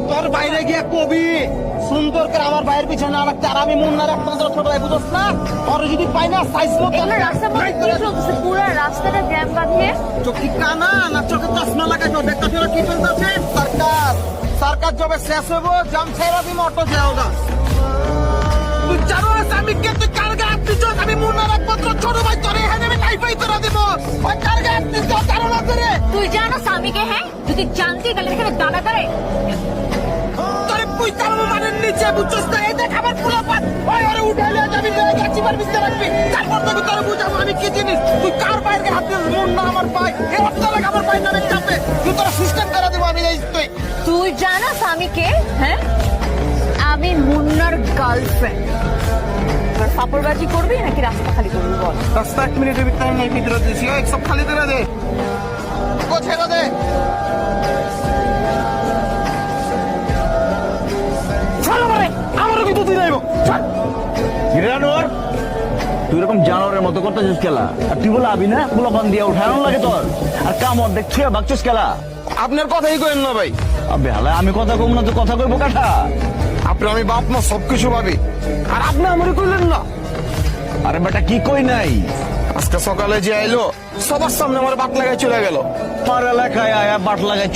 তোর বাইরে গিয়ে কবি সুন্দর করে আমার ভাইয়ের পিছনে না রাখতে, আর আমি মুন্নার একমাত্র ছোট ভাই, বুঝছ না? ওর যদি পাই না সাইজ মতো এগুলো রাস্তা বন্ধ কি চলতেছে? পুরো রাস্তাটা জ্যাম বাঁধিয়ে চোখ কি কানা না চোখে চশমা লাগাই? তো দেখতে তোরা কি চলতেছে? সরকার সরকার যবে শেষ হবো জাম ছেড়া দিন অটো যাওগা। তুই জানো না আমি কে? তুই কার গায়ে হাত দিচ্ছ? আমি মুন্নার একমাত্র ছোট ভাই, তোর এখানে আমি টাইফাই তোরা দিব। ওই কার গায়ে হাত দিচ্ছ জানো না তোরে? তুই জানো স্বামীকে? হ্যাঁ, যদি জানতি তাহলে এখানে দাঁড়া করে তোরে পুই কারো মানের নিচে বুঝছস না? এই দেখ আমার পুরো পাত ওই ওরে উঠাইলে যাবি লে গাছি মার বিস্তার রাখবি। তারপর তোকে তোরে বুঝাবো আমি কি জিনিস। তুই কার বাইরে হাত দিস? মুন্না আমার ভাই, এই রক্ত লাগে আমার ভাই নামে চাপে। তুই তোরা সিস্টেম করে দিব আমি এই তুই। তুই জানো স্বামীকে? হ্যাঁ, আমি মুন্নার গার্লফ্রেন্ড। এবার ফাপড়বাজি করবি নাকি রাস্তা খালি করবি বল? রাস্তা 1 মিনিটের ভিতরে নাই ভিতরে দিছি। ওই সব খালি করে দে, ও ছেড়ে দে। চল আমারে, আমারও কিন্তু তুই নাইব। চল জানোয়ার, তুই এরকম জানোয়ারের মতো করতেছিস খেলা, আর তুই বলে আবি না কুলপান দিয়ে উঠানো লাগে তোর, আর কামড় দেখছিস বাগছিস খেলা। আপনার কথাই কইেন না ভাই। আবে হালা, আমি কথা কম না তো কথা কইবো কাঠা। আপনি আমি বাপ মা সবকিছু ভাবি, আর আপনি আমারে কইলেন না। আরে বেটা কি কই নাই, আজকে সকালে যে আইলো সবার সামনে আমার বাট লাগাই চলে গেল। আমার এলাকায় আয়া বাট লাগাই